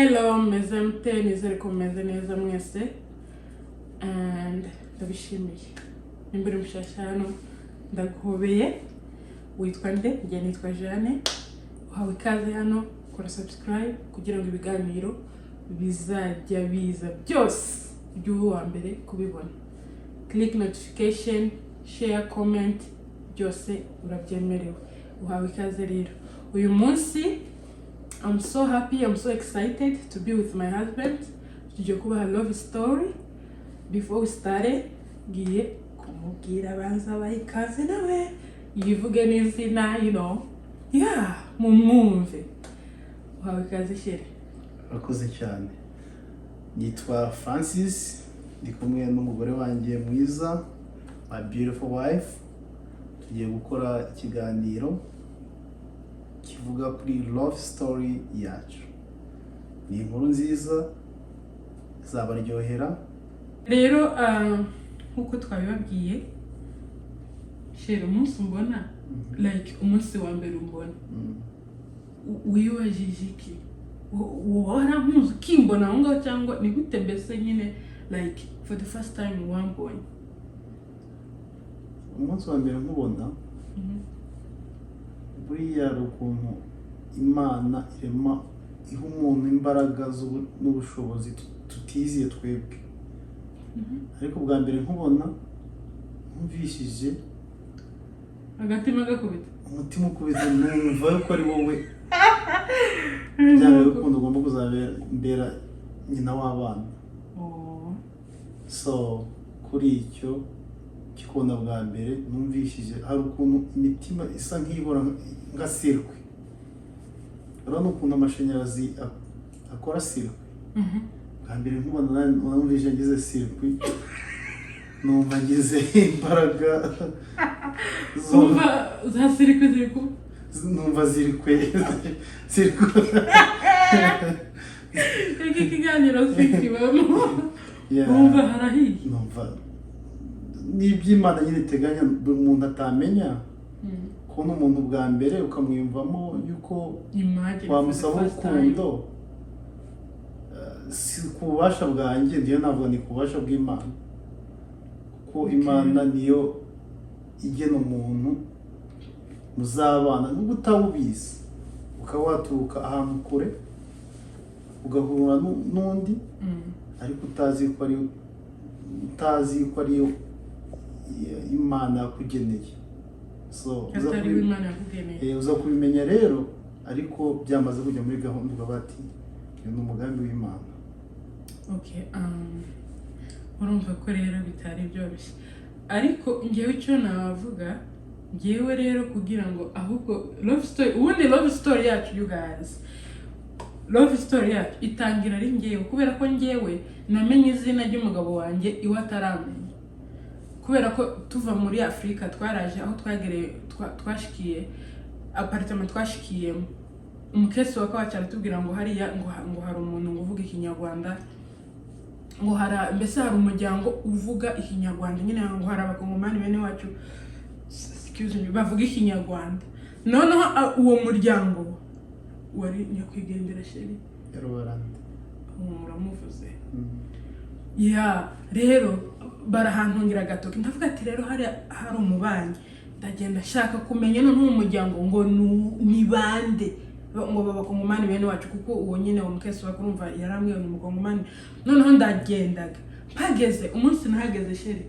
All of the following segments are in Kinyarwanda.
Hello, meze mute, nizere ko meze neza mwese and ndabishimiye. Nimba uri mushasha hano ndaguhobeye. Witwa nde? Njye nitwa Jeanne. Uhawe ikaze hano, kora subscribe kugira ngo ibiganiro bizajya biza byose ujye wa mbere kubibona. Click notification, share, comment, byose urabyemerewe. Uhawe ikaze rero. Uyu munsi I'm so happy, I'm so excited to be with my husband. Tujye kubaha love story. Before we start, ngiye kumubwira banza bahikaze nawe yivuge n'izina, mumwumve. Uhawe ikaze shere. Urakoze cyane. Nitwa Francis, ndi kumwe n'umugore wanjye mwiza, my beautiful wife. Tugiye gukora ikiganiro kivuga kuri love story yacu. Ni inkuru nziza zabaryohera. Rero nkuko twabibabwiye, shere umunsi mbona like umunsi wa mbere umbona wibajije iki? Warampuze ukimbona aho ngaho cyangwa ni gute mbese nyine like for the first time wambonye? Umunsi wa mbere nkubona buriya ari ukuntu Imana irema iha umuntu imbaraga n'ubushobozi tutiziye twebwe. Ariko bwa mbere nkubona nkumvishije agatima gakubita, umutima ukubita, numva yuko ari wowe byaba urukundo ugomba kuzabera nyina w'abana. So kuri icyo kikona bwa mbere numvishije hari ukuntu imitima isa nk'ihora nka sirkwe. Urabona ukuntu amashanyarazi akora sirkwe. Bwa mbere nkubona numvise ngize sirkwe, numva ngize imbaraga numva za sirkwe numva zirikwe iki kiganiro sikibamo numva harahiye, numva n'iby'Imana nyine iteganya umuntu atamenya. Kubona umuntu bwa mbere ukamwiyumvamo yuko wamusaba urukundo, si ku bubasha bwanjye, ndiyo navuga ni ku bubasha bw'Imana, kuko Imana niyo igena umuntu muzabana. Nubwo utawubizi ukaba waturuka ahantu kure ugahura n'undi ariko utazi ko ari Imana yakugeneye. So uza kubimenya rero, ariko byamaze kujya muri gahunda uba bati ni umugambi w'Imana. Okay, urumva ko rero bitari byoroshye, ariko ngewe icyo navuga, ngewe rero kugira ngo ahubwo love story, ubundi love story yacu you guys, love story yacu itangira ari ngewe, kubera ko ngewe namenye izina ry'umugabo wanjye iwe ataramenya. Kubera ko tuva muri Afrika twaraje aho twagereye, twashikiye apartment twashikiyemo, umukesi wa kwacu aratubwira ngo hariya ngo hari umuntu ngo uvuga ikinyarwanda, ngo mbese hari umuryango uvuga ikinyarwanda, nyine ngo hari abakongomani bene wacu bavuga ikinyarwanda. Noneho uwo muryango wari nyakwigendera sheri Yarobarande, muramuvuze. Rero barahantungira gatoki, ndavuga ati rero hari umubanyi, ndagenda shaka kumenya none umuryango ngo ni bande, ngo babakongomani bene wacu, kuko uwo nyine wo mukesi bakurumva yaramwe ni umukongomani. Noneho ndagendaga mpageze, umunsi nahageze sheri,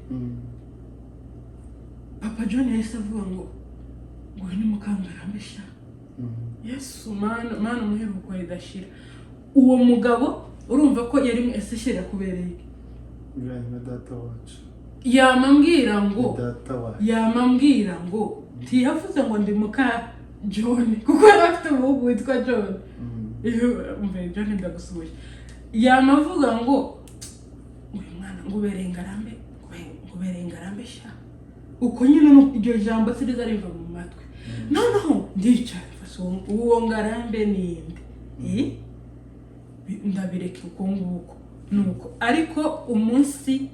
Papa John yahise avuga ngo ni Mukangarambesha. Yesu mana umuheruko ridashira. Uwo mugabo urumva ko yari ese shira kubereye na data wacu. Yamambwira ngo tiyavuze ngo ndi muka John, kuko afite umuhungu witwa John. John ndagusuye. Yamavuga ngo uyu mwana ngo berengaraambesha. Uko nyine iryo jambo siriza riva mu matwi. Noneho ndicara uwo ngarambe ninde? Ndabireke uko nguko nuko. Ariko umunsi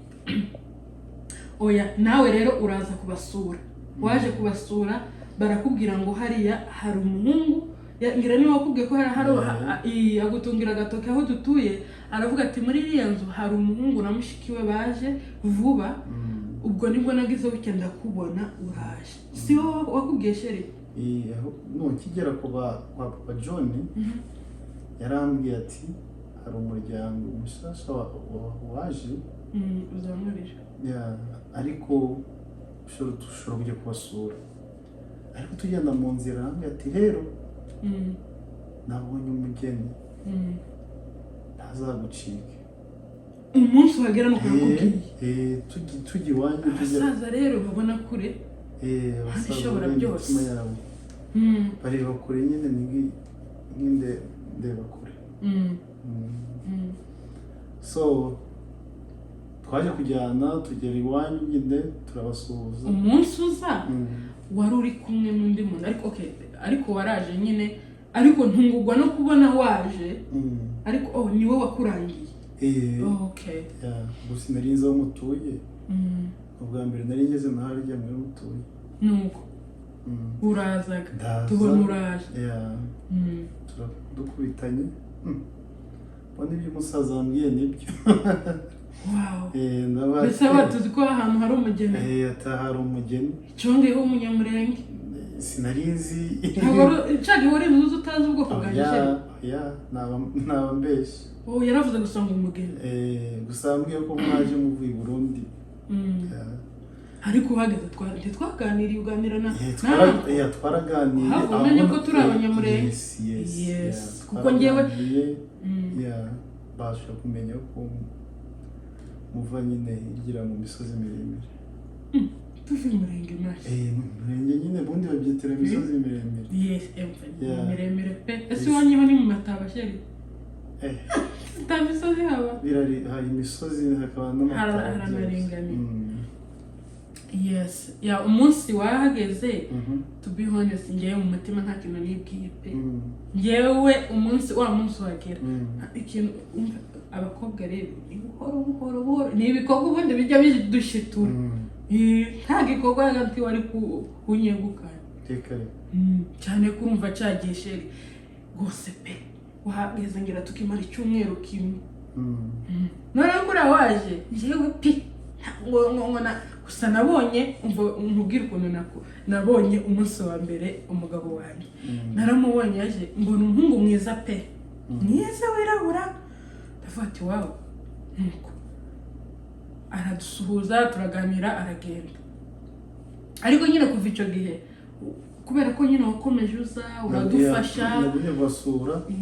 oya nawe rero uraza kubasura, waje kubasura barakubwira ngo hariya hari umuhungu ngira niba wakubwiye ko hari agutungira agatoki aho dutuye aravuga ati muri iriya nzu hari umuhungu na mushiki we baje vuba ubwo nibwo nagize weekend ndakubona uraje si wowe wakubwiye sheri no kigera kwa Papa John yarambwiye ati hari umuryango umushasha waje uzamurira ariko ushobora kujya kubasura ariko tugenda mu nzira arambwiye ati rero nabonye umugeni ntazagucike umunsi wagera no kurakubwiye tujya iwanyu abasaza rero babona kure bashobora byose bareba kure nyine ndeba kure so twaje kujyana tugera iwanyu nyine turabasuhuza umunsi uza wari uri kumwe n'undi muntu ariko waraje nyine ariko ntungurwa no kubona waje ariko ni wowe wakurangiye gusa nari nzi aho mutuye ubwa mbere nari ngeze naho harya mwe mutuye nuko urazaga tubona uraje dukubitanye mbona ibyo umusaza wambwiye nibyo mbese batuzi ko ahantu hari umugeni hari umugeni cyongeyeho umunyamurenge sinari nzi nshaka ihore inzu utazi ubwoko bwanjye naba mbeshye yaravuze gusa ngo umugeni gusa ambwiye ko mwaje muvuye i Burundi ariko uhageze twaganiriye uganira na twaraganiye umenye ko turi abanyamurenge kuko njyewe basha kumenya ko muva nyine igira mu misozi miremire tuvi umurenge make umurenge nyine ubundi babyitira imisozi miremire miremire pe ese iwanyu ni mu Mataba sheri nta misozi haba hari imisozi hakaba n'amataba haranaringaniye umunsi wahageze to be honest njyewe mu mutima nta kintu nibwiye pe njyewe wa munsi wagera ikintu abakobwa rero ni buhoro ni ibikorwa ubundi bijya bidushitura nta gikorwa hagati wari kunyegukana cyane kurumva cyagiye sheri rwose pe wahageze ngira tukimara icyumweru kimwe none kuri waje njyewe pe gusa nabonye nkubwira ukuntu nabonye umunsi wa mbere umugabo wanjye naramubonye yaje mbona umuhungu mwiza pe mwiza wirabura ndavuga ati wawe nuko aradusuhuza turaganira aragenda ariko nyine kuva icyo gihe kubera ko nyine wakomeje uza uradufasha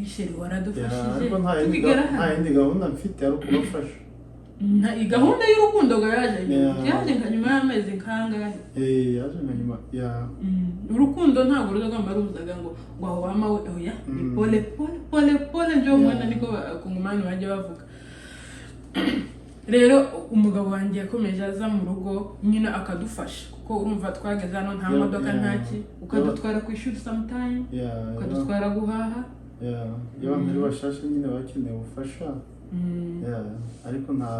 sheri waradufashije nta yindi gahunda mfite ari ukubafasha gahunda y'urukundo yaje nka nyuma y'amezi nk'angahe yaje nka nyuma urukundo ntabwo ruzagomba ruzaga ngo aho wama we oya ni pole njyewe umwana niko abakongomani bajya bavuga rero umugabo wanjye yakomeje aza mu rugo nyine akadufasha kuko urumva twageze hano nta modoka ntaki ukadutwara ku ishuri sometime ukadutwara guhaha iyo abantu bashashe nyine bakeneye ubufasha ariko nta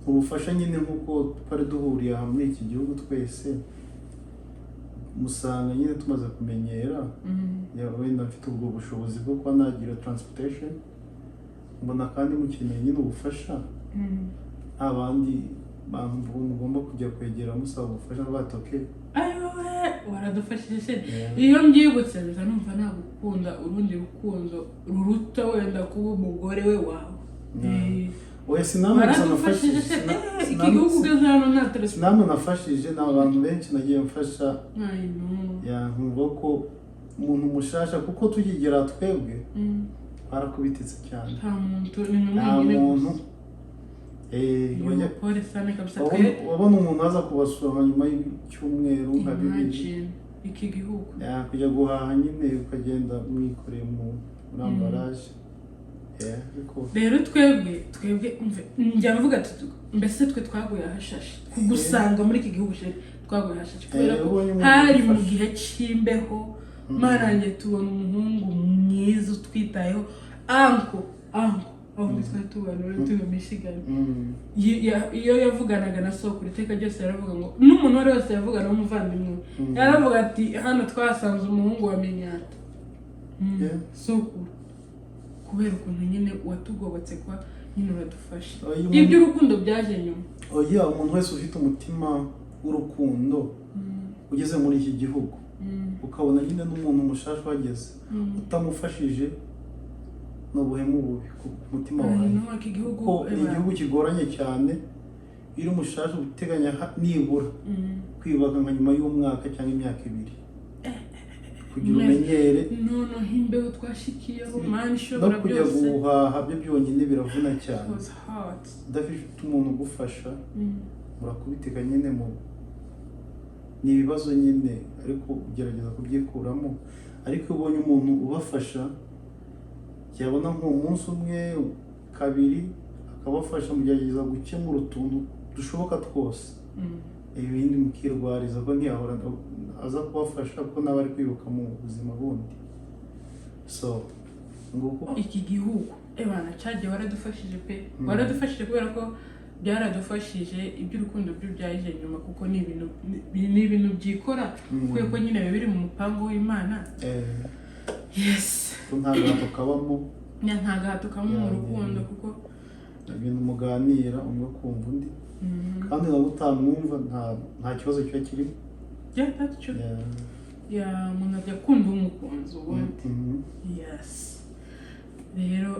ubufasha nyine nk'uko twari duhuriye aha muri iki gihugu twese musanga nyine tumaze kumenyera wenda mfite ubwo bushobozi bwo kuba nagira transportation mbona kandi mukeneye nyine ubufasha nta bandi bantu mugomba kujya kwegera musaba ubufasha batoke waradufashije iyo mbyibutse biza numva nagukunda urundi rukundo ruruta wenda kuba umugore we wawe iki gihugu ugeze hano nta telefone namwe nafashije ni abantu benshi nagiye mfasha nkumva ko umuntu mushasha kuko tukigera twebwe barakubititse cyane nta muntu wabona umuntu aza kubasura nyuma y'icyumweru nka bibiri iki gihugu kujya guhaha nyine ukagenda mwikoreye muri ambaraje rero twebwe njya mvuga ati mbese twe twaguye ahashashe kugusanga muri iki gihugu twaguye ahashashe kubera ko hari mu gihe cy'imbeho marange tubona umuhungu mwiza utwitayeho aho twari tubana tuba Michigan iyo yavuganaga na soko iteka ryose yaravuga ngo n'umuntu wari wese yavugana n'umuvandimwe yaravuga ati hano twasanze umuhungu wa Menyata Yeah. sokuru kubera ukuntu nyine watugobotse kwa nyine uradufasha Oya, iby'urukundo byaje nyuma. oya umuntu wese ufite umutima w'urukundo ugeze muri iki gihugu ukabona nyine n'umuntu mushasha wageze utamufashije n'ubuhemu bubi ku mutima wawe kuko igihugu kigoranye cyane iyo umushasha uteganya nibura kwibaka nka nyuma y'umwaka cyangwa imyaka 2 kugira umenyere noneho imbeho twashikiyeho mani ishobora no kujya byose guhaha byo byonyine biravuna cyane udafite umuntu ugufasha murakubiteka nyine mu ni ibibazo nyine ariko ugerageza kubyikuramo ariko iyo ubonye umuntu ubafasha yabona nk'umunsi umwe 2 akabafasha mugerageza gukemura utuntu dushoboka twose ibindi mukirwariza ko ntiyahora aza kubafasha kuko nawe ari kwibuka mu buzima bundi so nguko iki gihugu ebana cyagiye waradufashije pe waradufashije kubera ko byaradufashije iby'urukundo byo byaje nyuma kuko ni ibintu byikora kuko nyine biri mu mupango w'Imana yes nta gahato kabamo nta gahato kabamo mu rukundo kuko ibintu muganira umwe kumva undi kandi nabo utamwumva nta kibazo kiba kirimo ntacyo umuntu ajya kumva umukunzi ubundi yes rero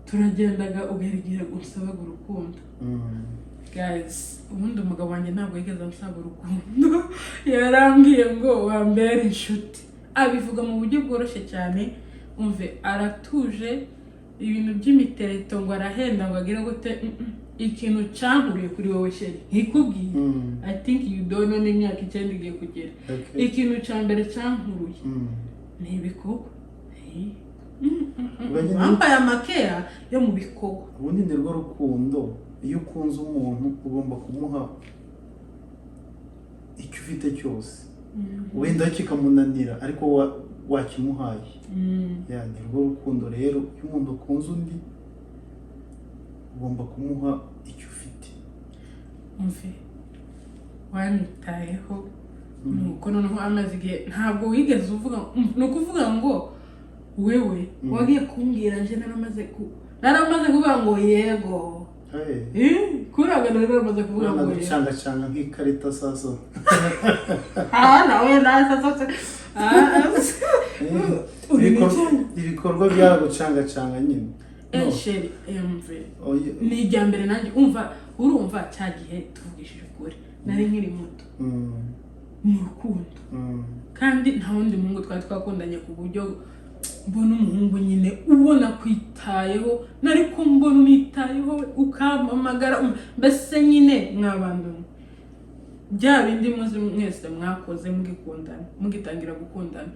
turagendaga ugerageza gusabaga urukundo guys ubundi umugabo wanjye ntabwo yigeze ansaba urukundo yarambwiye ngo wambere inshuti abivuga mu buryo bworoshye cyane umve aratuje ibintu by'imitereto ngo arahenda ngo agire gute ikintu cyankuriye kuri wowe sheri nkikubwiye I think you don't know n'imyaka 9 igiye kugera ikintu cya mbere cyankuruye ni ibikorwa wambaye amakeya yo mu bikorwa ubundi ni rwo rukundo iyo ukunze umuntu ugomba kumuha icyo ufite cyose wenda kikamunanira ariko wakimuhaye ni rwo rukundo rero iyo umuntu ukunze undi ugomba kumuha icyo ufite umve wanyitayeho nuko noneho amaze igihe ntabwo wigeze uvuga ni ukuvuga ngo wewe wagiye kumbwira nje naramaze kuvuga ngo yego kuraga naramaze kuvuga ngo yego canga nk'ikarita sasa nawe nasa ibikorwa byaragucanga nyine sheri emve ni ijya mbere nanjye urumva cya gihe tuvugishije ukuri nari nkiri muto mu rukundo kandi nta wundi muhungu twari twakundanye ku buryo mbona umuhungu nyine ubona kwitayeho nariko mbona unitayeho ukampamagara mbese nyine mwabandana bya bindi muzi mwese mwakoze mugitangira gukundana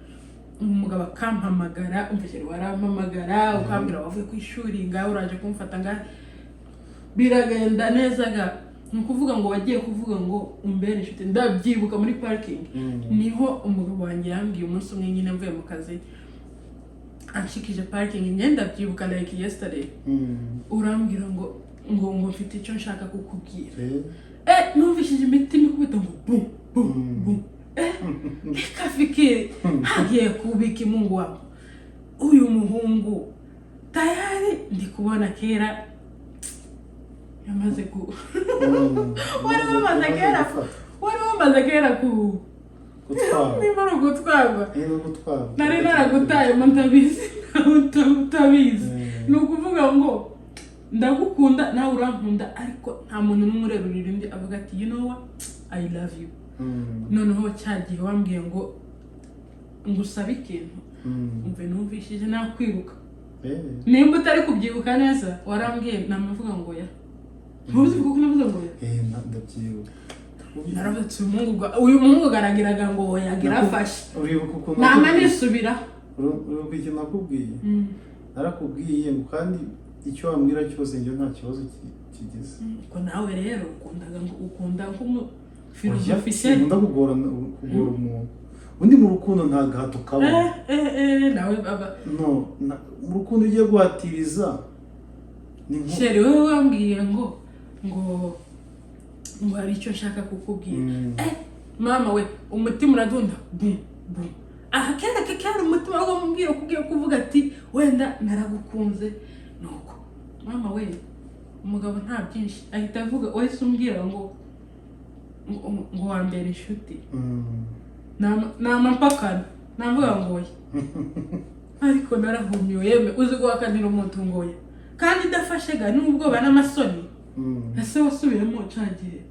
umugabo akampamagara umvise warampamagara ukambwira wavuye ku ishuri ngaho uraje kumfata ngaho biragenda neza nukuvuga ngo wagiye kuvuga ngo umbere inshuti ndabyibuka muri parking niho umugabo wanjye yambwiye umunsi umwe nyine mvuye mu kazi anshikije parking ngenda byibuka like yesterday urambwira ngo mfite icyo nshaka kukubwira numvishije imitima ikubita ngo bum bum bum kafikiri hagiye kubika Mungu wangu uyu muhungu tayari ndi kubona kera yamaze ku wari wamaze kera ku gutwarwa nari naragutaye mu ntabizi utabizi ni ukuvuga ngo ndagukunda nawe urankunda ariko nta muntu n'umwe urerurira undi avuga ati you know what I love you noneho cyagiye wambwiye ngo ngusabe ikintu umve numvishije nakwiruka nimba utari kubyibuka neza warambwiye namavuga ngo ya ntuzi kuko navuze ngo ya ndabyibuka naravuze uyu muhungu ugaragiraga ngo yagira afashe nama nisubira uribuka ikintu nakubwiye narakubwiye ngo kandi icyo wambwira cyose njye nta kibazo kigize ko nawe rero ukunda nk'umufilosofishe ndakugora umuntu undi mu rukundo nta gahato kabona nawe baba mu rukundo ugiye guhatiriza ni sheri wowe wambwiye ngo hari icyo nshaka kukubwira mama we umutima uradunda bum bum aha kera kera umutima wo mubwira kugiye kuvuga ati wenda naragukunze nuko mama we umugabo nta byinshi ahita avuga wese umbwira ngo wambere inshuti namampakana navuga ngoya ariko narahumiwe yeme uzi guhakanira umuntu ngoya kandi idafashe ga n'ubwoba n'amasoni ese wasubiyemo cagiye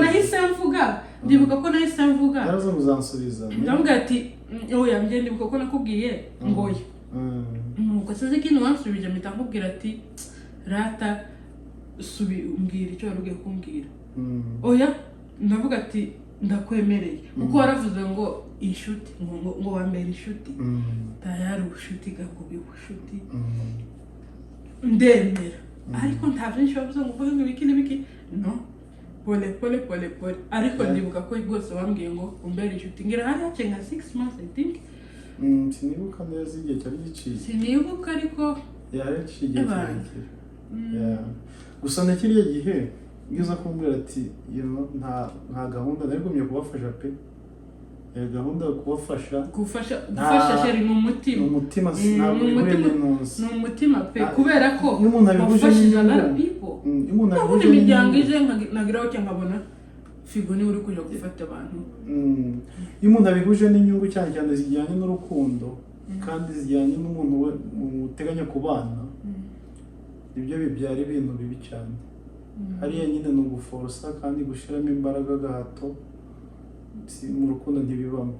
nahise mvuga ndibuka ko nahise mvuga yarazo muzansubiza ndavuga ati oya mbye ndibuka ko nakubwiye ngoya nuko sinzi ikintu wansubije mpita nkubwira ati rata umbwira icyo wari ugiye kumbwira oya ndavuga ati ndakwemereye kuko waravuze ngo inshuti ngo wambere inshuti tayari ubushuti gakubi ubushuti ndemera ariko nta byinshi wavuze ngo uvuge ngo ibiki n'ibiki no pole ariko ndibuka ko rwose wambwiye ngo umbere inshuti ngira hari hace nka 6 months I think sinibuka neza igihe cyari giciye sinibuka ariko yari giciye kirekire gusa na kiriya gihe ngiza kumbwira ati nta gahunda nari gumye kubafasha pe gahunda yo gufasha sheri mu mutima ntabwo ni umutima pe kubera ko umuntu abihuje n'umuntu imiryango ije nagiraho cyangwa nkabona figo niwe uri kujya gufata abantu iyo umuntu abihuje n'inyungu cyane cyane zijyanye n'urukundo kandi zijyanye n'umuntu uteganya kubana ibyo bibyara ibintu bibi cyane hariya nyine ni uguforosa kandi gushyiramo imbaraga gahato mu rukundo ntibibamo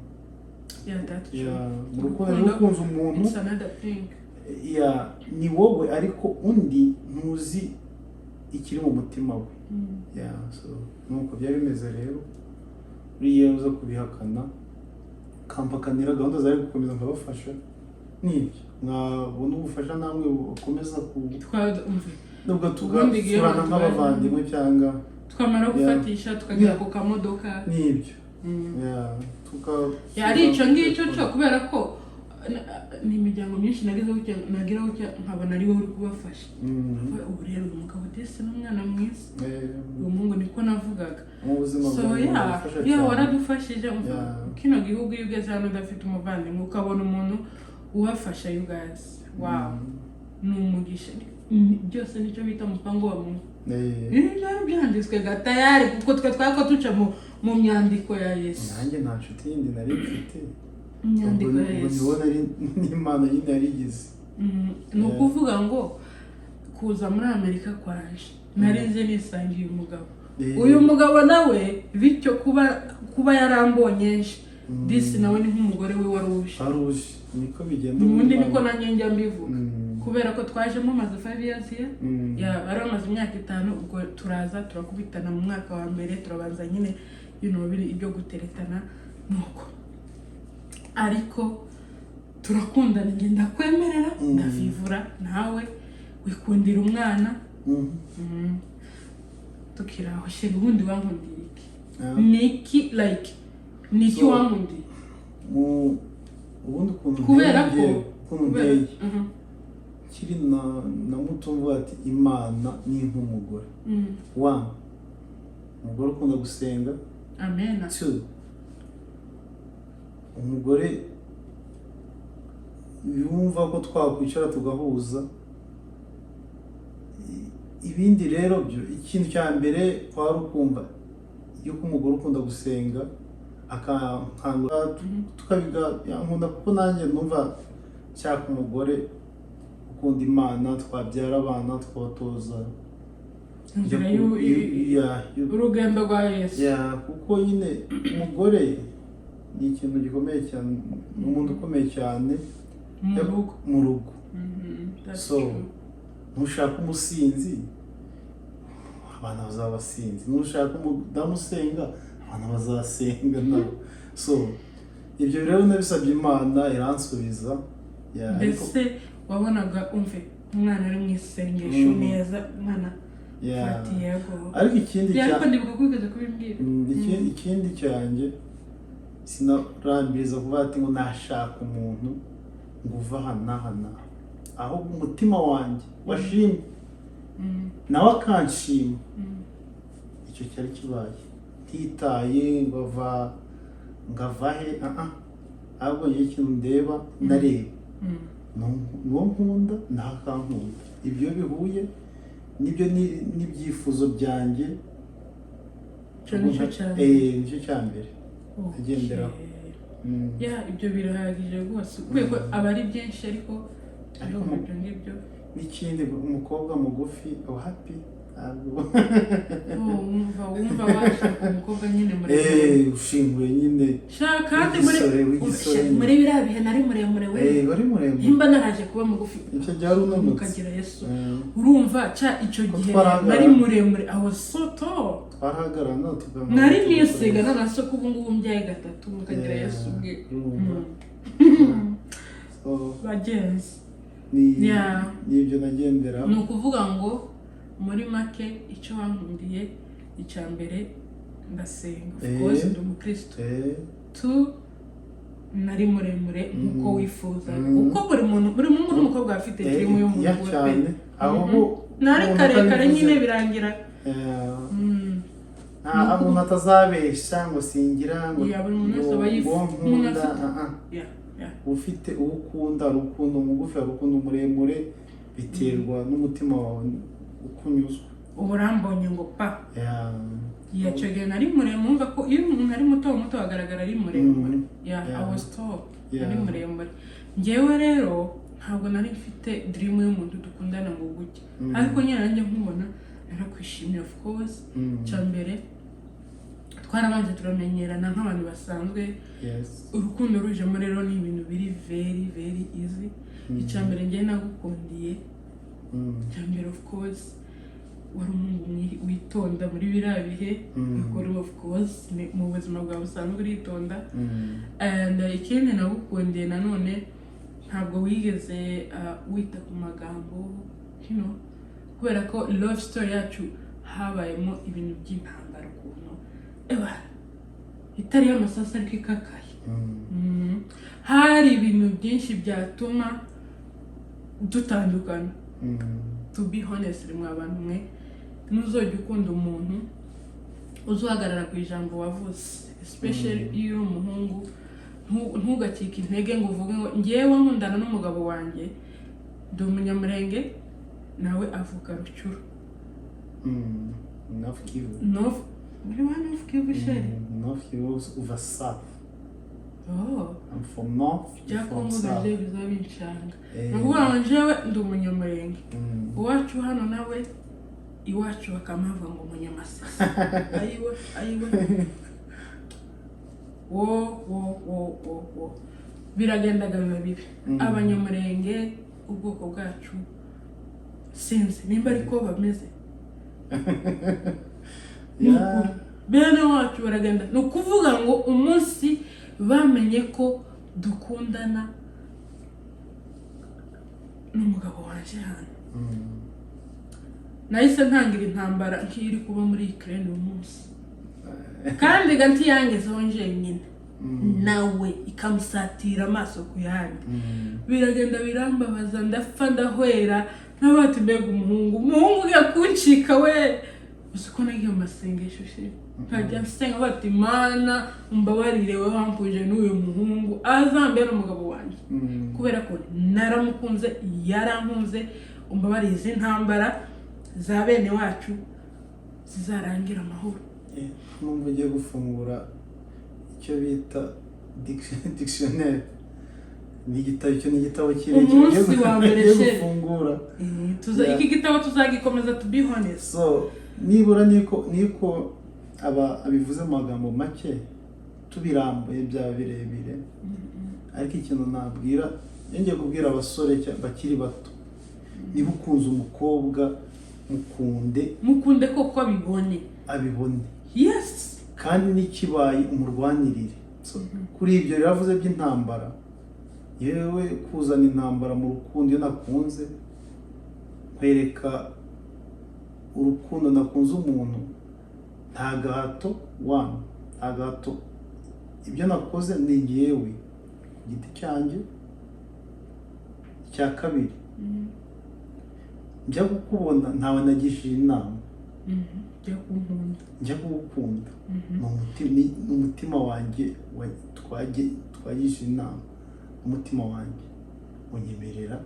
mu rukundo niba ukunze umuntu ni wowe ariko undi ntuzi ikiri mu mutima we nuko byari bimeze rero uriya uza kubihakana kampakanira gahunda zari gukomeza nkabafasha nibyo mwabona ubufasha namwe bukomeza nubwo tugasurana nk'abavandimwe cyangwa twamara gufatisha tukagera ku kamodoka nibyo ari icyo ngicyo cyo kubera ko ni imiryango myinshi nagiraho nkabona ari wowe uri kubafasha ubu rero uyu mugabo desi n'umwana mwiza uwo mungu niko navugaga waradufashije kino gihugu iyo ugeze hano udafite umuvandimwe ukabona umuntu ubafasha you guys wow ni umugisha byose nicyo bita umupango wa muntu byari byanditswe gatayari kuko twe twako tuca mu myandiko ya Yesu nanjye nta nshuti yindi nari mfite imyandiko ya Yesu ubona ari n'Imana yindi yarigize ni ukuvuga ngo kuza muri Amerika kwanje narize nisangiye umugabo uyu mugabo nawe bityo kuba yarambonye disi nawe ni nk'umugore we waruje niko bigenda ubundi niko nanjye njya mbivuga kubera ko twajemo maze 5 years bari bamaze imyaka 5 ubwo turaza turakubitana mu mwaka wa mbere turabanza nyine ibyo guteretana nuko ariko turakundana njye ndakwemerera ndavivura nawe wikundira umwana tukiraho shega ubundi wankundiye iki niki wankundiye ubundi kubera ko kiri na mutumva ati Imana ni nk'umugore umugore ukunda gusenga amen umugore yumva ko twakwicara tugahuza ibindi rero byo ikintu cya mbere kwari ukumva yuko umugore ukunda gusenga akankangura tukabiga nkunda kuko nanjye numva cyaka umugore ukunda Imana twabyara abana twatoza urugendo rwa Yesu kuko nyine umugore ni ikintu gikomeye cyane umuntu ukomeye cyane mu rugo so ntushaka umusinzi abana bazaba basinzi ntushaka umudamu usenga abana bazasenga nabo so ibyo rero nabisabye Imana iransubiza mbese wabonaga umwana ari mu isengesho neza umwana ariko ikindi cyanjye sinarambiriza kuvuga ati ngo nashaka umuntu ngo uva hana ahubwo umutima wanjye washimye nawe akanshima icyo cyari kibaye ntitaye ngo ava ngavahe ahubwo njye ikintu ndeba ndareba nuwo nkunda ntakankunda ibyo bihuye nibyo n'ibyifuzo byanjye nicyo cya mbere agenderaho ibyo birahagije rwose kubera ko aba ari byinshi ariko ibyo ngibyo n'ikindi umukobwa mugufi happy wumva washaka umukobwa nyine muremure ushinguye nyine kandi muri biriya bihe nari muremure wari muremure nimba naraje kuba mugufi icyo gihe wari unanutse ukagira Yesu urumva icyo gihe nari muremure I was so tall twarahagarana nari nisiga nanaso ko ubu ngubu mbyaye gatatu mukagira Yesu ubwe bagenzi n'ibyo nagendera ni ukuvuga ngo muri make icyo wankundiye icya mbere ndasenga of course ndi umukristo nari muremure nk'uko wifuza uko buri muntu n'umukobwa afite dream y'umugore nari karekare nyine birangira umuntu atazabesha ngo singira ngo nkunda ufite uwo ukunda urukundo mugufi urukundo muremure biterwa n'umutima wawe ukunyuzwa urambonye ngo pa yacogeye nari muremure ko iyo umuntu ari muto agaragara ari muremure I was tall nari muremure njyewe rero ntabwo nari mfite dream y'umuntu dukundana ngo gutya ariko nyine nanjye nkubona narakwishimiye of course cyambere twarabanje turamenyerana nk'abantu basanzwe urukundo rujemo rero ni ibintu biri very very easy icyambere njye nagukundiye cyambere of course wari umuntu witonda muri biriya bihe ukora of course mu buzima bwawe busanzwe uritonda and ikindi nagukundiye nanone ntabwo wigeze wita ku magambo kubera ko love story yacu habayemo ibintu by'intambara ukuntu itari y'amasasu ariko ikakaye hari ibintu byinshi byatuma dutandukana to be honest mwa bantu mwe ntuzojya ukunda umuntu uzahagarara ku ijambo wavuze especially iyo uri umuhungu ntugacike intege ngo uvuge ngo ngewe nkundana n'umugabo wanjye ndi umunyamurenge nawe avuga rucyuru North Kivu. Where are North Kivu, Sherry? North Kivu is over south. Oh. I'm from north, you're from south. Nakuvuga ngo njyewe ndi umunyamurenge. Uwacu hano nawe iwacu bakamava ngo umunyamasisi. Ayiwe. Wo. Biragendaga biba bibi. Abanyamurenge ubwoko bwacu sinzi nimba ariko bameze. Bene wacu baragenda ni ukuvuga ngo umunsi bamenye ko dukundana n'umugabo wanje hano nahise ntangira intambara nk'iri kuba muri Ukraine uyu munsi kandi ganti yangezeho njyenyine nawe ikamusatira amaso ku yandi biragenda birambabaza ndapfa ndahwera n'abati mbega umuhungu yakuncika we uko nagiye mu masengesho nkajya nsenga bati Imana umbabarire we wampuje n'uyu muhungu azambera umugabo wanjye kubera ko naramukunze yarampunze umbabarire izi ntambara za bene wacu zizarangira amahoro. Numva ugiye gufungura icyo bita dictionnaire n'igitabo kirekire umunsi wa mbere gufungura iki gitabo tuzagikomeza to be honest. So nibura niko abivuze mu magambo make tubirambuye byaba birebire ariko ikintu nabwira ngiye kubwira abasore bakiri bato niba ukunze umukobwa mukunde koko abibone yes kandi n'ikibaye umurwanirire kuri ibyo biravuze by'intambara yewe kuzana intambara mu rukundo iyo nakunze kwereka urukundo nakunze umuntu nta gahato ibyo nakoze ni ngewe ku giti cyanjye. Icya kabiri njya kukubona ntawe nagishije inama njya kunkunda njya kugukunda ni umutima wanjye twagisha inama umutima wanjye unyemerera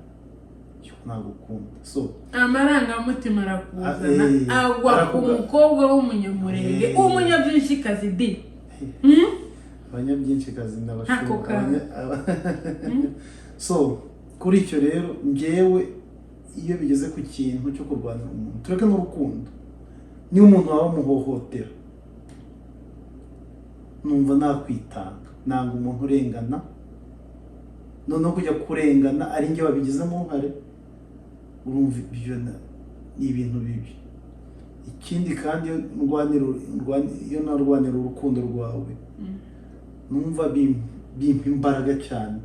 cyo nagukunda so amarangamutima arakuzana agwa ku mukobwa w'umunyamurenge umunyabyinshikazi di abanyabyinshikazi n'abashobora so kuri icyo rero njyewe iyo bigeze ku kintu cyo kurwanira umuntu tureke n'urukundo niba umuntu waba umuhohotera numva nakwitanga nanga umuntu urengana noneho kujya kurengana ari njye wabigizemo uruhare urumva ibyo ni ibintu bibi ikindi kandi iyo narwanira urukundo rwawe numva bimpa imbaraga cyane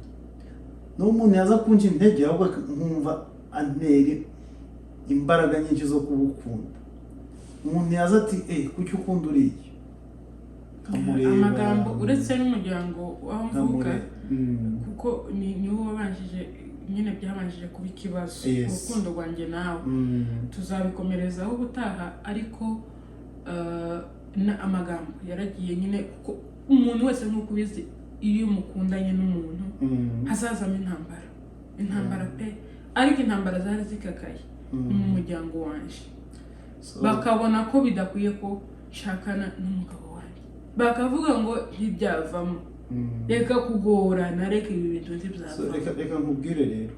n'umuntu yaza kunja intege ahubwo nkumva antera imbaraga nyinshi zo kugukunda umuntu yaza ati kuki ukunda uriya amagambo uretse n'umuryango waho mvuga kuko niwo wabanjije nyine byabanjije kuba ikibazo urukundo rwanjye nawe tuzabikomerezaho ubutaha ariko amagambo yaragiye nyine kuko umuntu wese nk'uko ubizi iyo mukundanye n'umuntu hazazamo intambara pe ariko intambara zari zikakaye mu muryango wanje bakabona ko bidakwiye ko nshakana n'umugabo wanjye bakavuga ngo ntibyavamo reka kugorana reka ibi bintu ntibyavamo reka nkubwire rero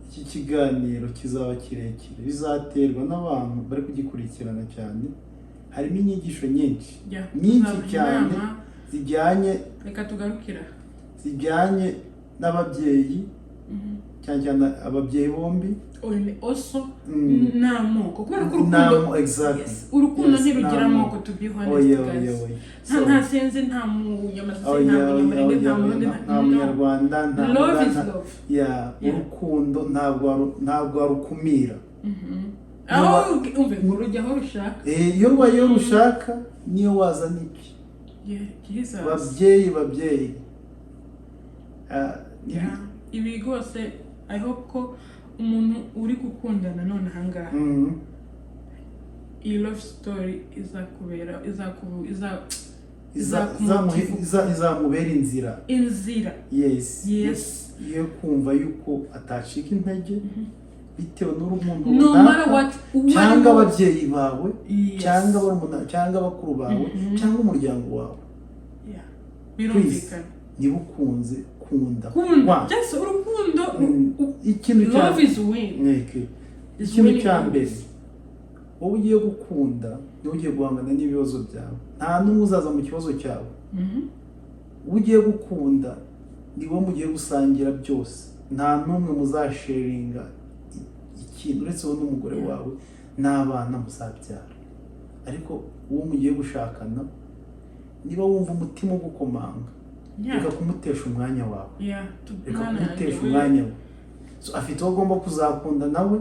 iki kiganiro kizaba kirekire bizaterwa n'abantu bari kugikurikirana cyane harimo inyigisho nyinshi cyane zijyanye reka tugarukira zijyanye n'ababyeyi cyane cyane ababyeyi bombi also n'amoko kubera ko urukundo ntirugira amoko to be honest guys nta senze nta munyamazina nta munyamurenge nta murundi nta munyarwanda nta love is love urukundo ntabwo warukumira aho urujya aho rushaka iyo rwaye rushaka niyo wazana iki babyeyi ibi rwose I hope ko umuntu uri gukundana none ahangaha iyi love story izakubera izamubera inzira yes iyo kumva yuko atacika intege bitewe n'urukundo cyangwa ababyeyi bawe cyangwa bakuru bawe cyangwa umuryango wawe birumvikana niba ukunze kunda just urukundo ikintu love is win ikintu cya mbere wowe ugiye gukunda niwe ugiye guhangana n'ibibazo byawe nta n'umwe uzaza mu kibazo cyawe ugiye gukunda niwe mugiye gusangira byose nta n'umwe muzasheringa ikintu uretse wowe n'umugore wawe n'abana muzabyara ariko uwo mugiye gushakana niba wumva umutima ugukomanga reka kumutesha umwanya wawe reka kumutesha umwanya we afite uwo agomba kuzakunda nawe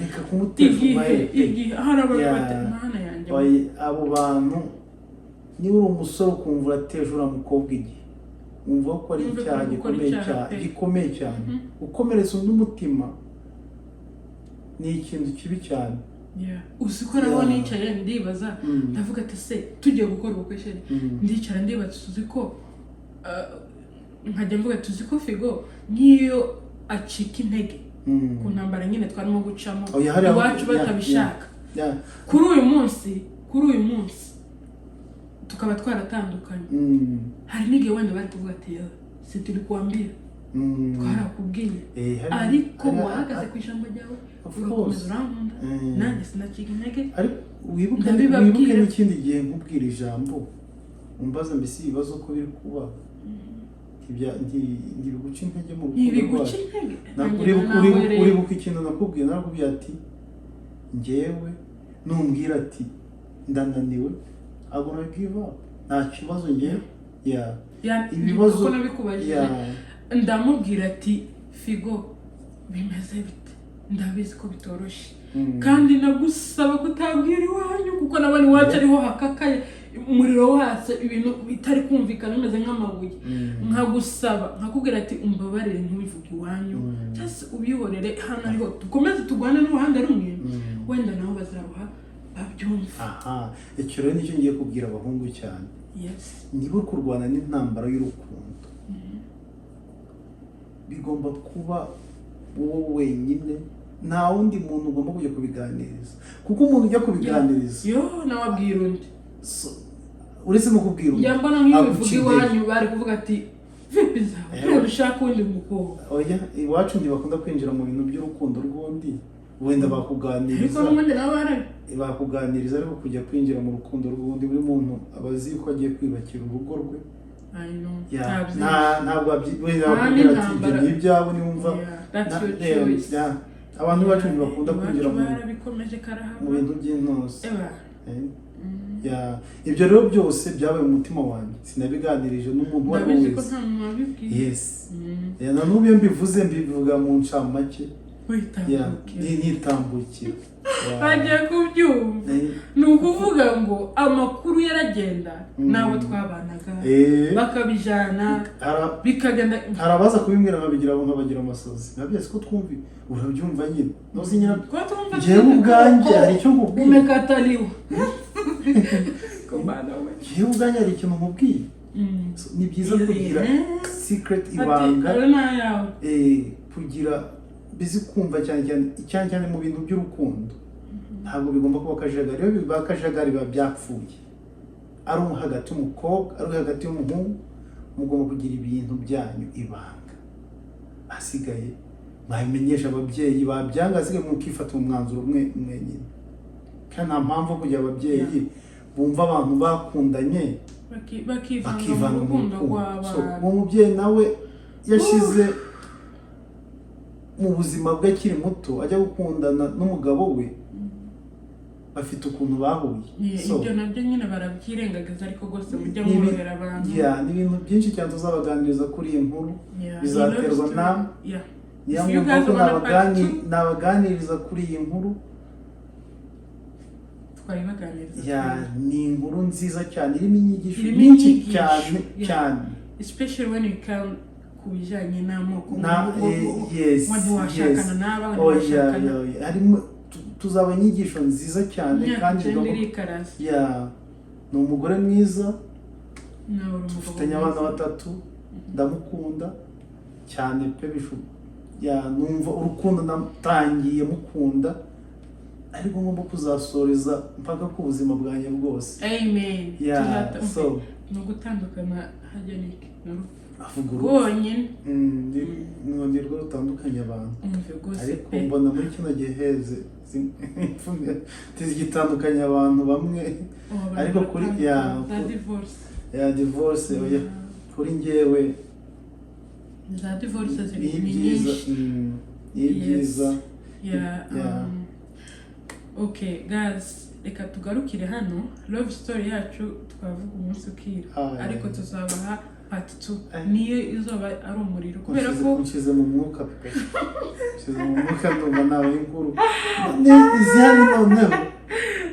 reka kumutesha umwanya hari abana yanjye abo bantu niba uri umusore ukumva urateje uriya mukobwa igihe wumva ko ari icyaha gikomeye cyane ukomeretsa undi umutima ni ikintu kibi cyane uzi ko naho nicaye ndibaza ndavuga ati se tugiye gukora ubukwe sheri ndicara ndibaza tuzi ko nkajya mvuga tuzi ko Figo nk'iyo acika intege ku ntambara nyine twarimo gucamo iwacu batabishaka kuri uyu munsi tukaba twaratandukanye hari n'igihe wenda bari kuvuga ati se turi kuambira twarakubwiye ariko wahagaze ku ijambo ryawe urakomeza urankunda nanjye sinacika intege wibuke n'ikindi gihe nkubwira ijambo umbaza mbese ibibazo ko biri kuba ntibiguca intege mu rukundo rwacu uribuka ikintu nakubwiye ati njyewe numbwira ati ndananiwe agona give up nta kibazo njyewe ibibazo ndamubwira ati Figo bimeze bite ndabizi ko bitoroshye kandi nagusaba kutabwira iwanyu kuko nabona iwacu ariho hakakaye umuriro wose ibintu bitari kumvikana bimeze nk'amabuye nkagusaba nkakubwira ati umbabarire ntubivuge iwanyu cyangwa ubihorere hano ariho dukomeze tugwane n'uruhande rumwe wenda nabo bazaruha babyumva. Icyo rero nicyo ngiye kubwira abahungu cyane. Niba kurwana n'intambara y'urukundo bigomba kuba wowe wenyine, nta wundi muntu ugomba kujya kubiganiriza, kuko umuntu ujya kubiganiriza nawabwira undi uretse no kubwira undi yambona nk'ibivuga iwanyu bari kuvuga ati vipi zawe ushaka undi mukobwa. Oya, iwacu ntibakunda kwinjira mu bintu by'urukundo rw'undi, wenda bakuganiriza ariko kujya kwinjira mu rukundo rw'undi buri muntu aba azi ko agiye kwibakira urugo rwe. Ntabwo abwira ati ibyo ni ibyawe niwumva. Abantu bacu ntibakunda kwinjira mu bintu by'intuzi. Ibyo rero byose byabaye mu mutima wanjye, sinabiganirije n'umuntu uwo ari we wese. Na n'ubu iyo mbivuze mbivuga mu ncamake nitambukira bagiye kubyumva. Ni ukuvuga ngo amakuru yaragenda n'abo twabanaga bakabijana bikagenda. Hari abaza kubimbwira nkabagira amasozi, nabyese ko twumvi urabyumva nyine nozi nyina njyewe ubwanjye hari icyo nkubwiye umekataliwa njyewe ubwanjye hari ikintu nkubwiye. Ni byiza kugira secret ibanga, kugira bizi kumva cyane mu bintu by'urukundo. Ntabwo bigomba kuba akajagari. Iyo biba akajagari biba byapfuye. Ari hagati y'umukobwa ari hagati y'umuhungu, mugomba kugira ibintu byanyu ibanga. Asigaye babimenyesha ababyeyi, babyanga asigaye mukifata umwanzuro mwenyine. Kandi nta mpamvu kugira ababyeyi bumva abantu bakundanye bakivanga mu rukundo. Uwo mubyeyi nawe yashize mu buzima bwe akiri muto ajya gukundana n'umugabo we, bafite ukuntu bahuye. Ibyo nabyo nyine barabyirengagiza, ariko rwose mujya mworohera abantu. Ni ibintu byinshi cyane tuzabaganiriza kuri iyi nkuru, bizaterwa nawe. Niyo mpamvu nabaganiriza kuri iyi nkuru. Ni inkuru nziza cyane irimo inyigisho nyinshi cyane, especially when you come kubijanye n'amoko washakana n'abana. Harimo tuzaba inyigisho nziza cyane kandi ni umugore mwiza, dufitanye abana 3, ndamukunda cyane pe numva urukundo natangiye mukunda, ariko ngomba kuzasoreza mpaka ku buzima bwanjye bwose. Amen. No gutandukana hagenike bonyine ni rwo rutandukanye abantu, ariko mbona muri kino gihe heze tizigitandukanye abantu bamwe, ariko kuri divorce kuri njyewe za divorce ziri nyinshi. Byiza. Okay guys, reka tugarukire hano. Love story yacu twavuga umunsi ukira, ariko tuzabaha part 2 niyo izoba ari umuriro, kubera ko nshyize mu mwuka pe ndumva nawe inkuru izihari noneho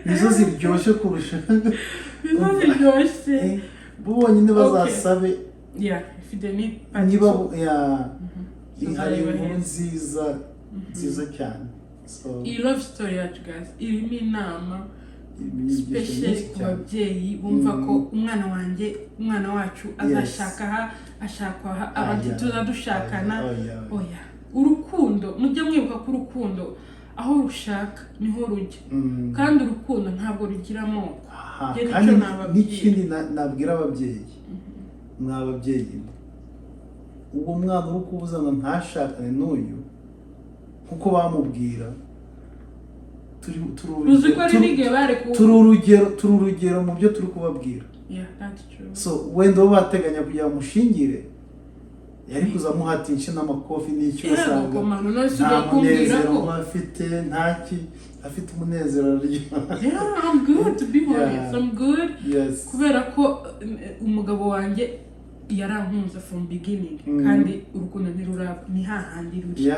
nizo ziryoshye kurusha bonyine bazasabe niba hari inkuru nziza cyane. Iyi love story yacu guys irimo inama special ku babyeyi bumva ko umwana wacu azashaka ashakwa abandi tuzadushakana. Urukundo mujye mwibuka ko urukundo aho rushaka niho rujya, kandi urukundo ntabwo rugira amoko. N'ikindi nabwira ababyeyi, mwababyeyi uwo mwana uri kubuza ngo ntashakane n'uyu kuko bamubwira, turi urugero mu byo turi kubabwira. Wenda bo bateganya kugira mushingire, yari kuzamuhatisha n'amakofi n'icyo usanga nta munezero afite, afite umunezero I'm good to be honest. I'm good. Kubera ko umugabo wanjye yarankunze from beginning, kandi urukundo ntiruraba ni hahandi ruri.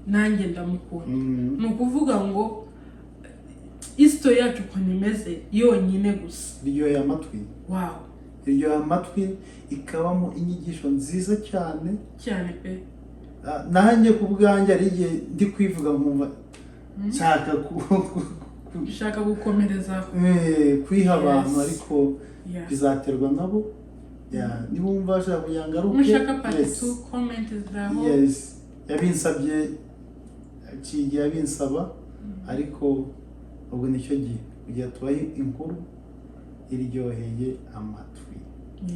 Nanjye ndamukunda. Ni ukuvuga ngo history yacu ukuntu imeze yonyine gusa iryoheye amatwi, wow iryoheye amatwi, ikabamo inyigisho nziza cyane cyane pe. nanjye ku bwanjye ari igihe ndi kwivuga nkumva nshaka ushaka gukomereza kwiha abantu, ariko yeah. bizaterwa nabo. niba wumva bashaka kuyangaruke, mushaka part 2 comment zaho. Yes, yabinsabye kigiye yabinsaba, ariko ubwo nicyo gihe kugira tubahe inkuru iryoheye amatwi.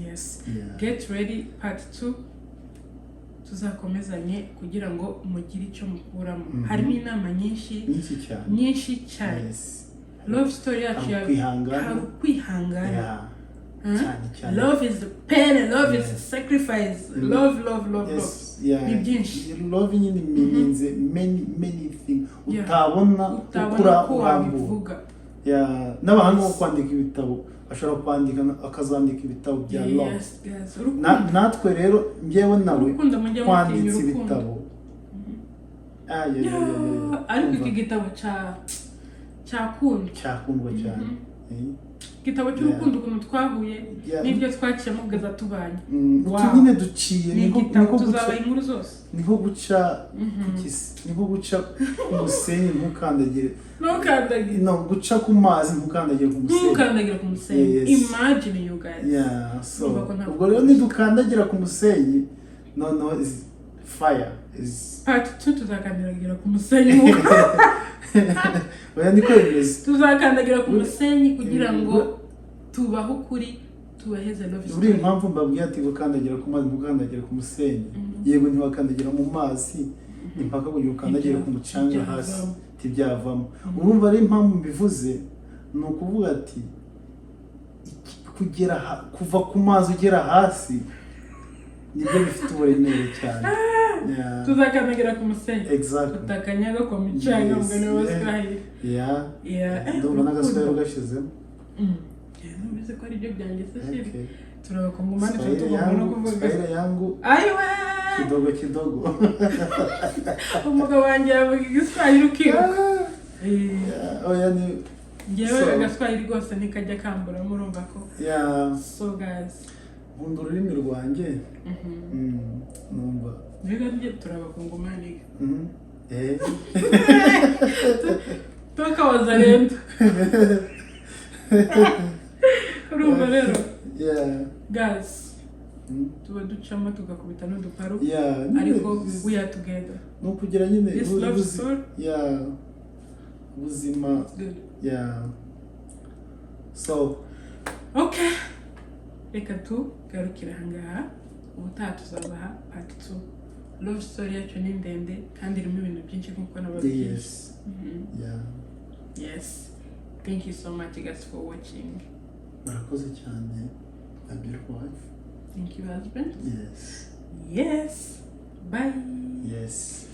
Yes, get ready part 2 tuzakomezanye kugira ngo mugire icyo mukuramo. Harimo inama nyinshi cyane. Yes. Love story yacu ya kwihangana. cyane. Love is pain, love is sacrifice. Love. Yes. Ni byinshi. Love nyine means many things. Utabona ukura urambuka. N'abantu bo kwandika ibitabo ashobora kwandika akazandika ibitabo bya love. Yes. Natwe rero njyewe nawe kwanditse ibitabo. Ariko iki gitabo cyakundwa cyane. Igitabo cy'urukundo ukuntu twahuye n'ibyo twakiyemo kugeza tubanye. Nyine duciye niko tuzaba inkuru zose. Niho guca kukisi, niho guca ku musenyi ntukandagire. No, guca ku mazi ntukandagire ku musenyi. Imagine you guys. So ubwo rero nidukandagira ku musenyi, no is fire is part 2 tuzakandagira ku musenyi. Oya niko bimeze. Tuzakandagira ku musenyi kugira ngo tubaho kuri tubaheze love story. Uri impamvu mbabwiye ati gukandagira ku mazi ntukandagira ku musenyi. Yego ntiwakandagira mu mazi impaka kugira ukandagira ku mucanga hasi tibyavamo. Urumva ari impamvu mbivuze, ni ukuvuga ati kuva ku mazi ugera hasi nibyo bifite uburemere cyane. Tuzakandagira ku musenyi. Exactly. Tutakanyaga ku mucanga mugani w'Abaswahili. Ndumva n'agaswahili ugashizemo. Nubize ko ari byo byanjye se shiri. Okay. Turabakongomani tugomba no kuvuga. Swahili yangu. Ayiwe. Kidogo. Umugabo wanjye yavuga igiswahili ukiruka. Oya ni ngewe agaswahili rwose ntikajya kambura murumva ko. So guys, nkunda ururimi rwanjye. Numva biga ngiye turabakongomani. Toka wazalendo. Urumva rero. Guys, tuba ducamo tugakubita n'uduparu. Ariko we are together. No kugira nyine this love story. Ubuzima. So okay, reka tugarukira ahangaha. Ubutaha tuzabaha part 2. Love story yacu ni ndende kandi irimo ibintu byinshi nk'uko nababwiye. Yes. Thank you so much guys for watching. Murakoze cyane. A beautiful wife. Thank you husband. Yes. Bye. Yes.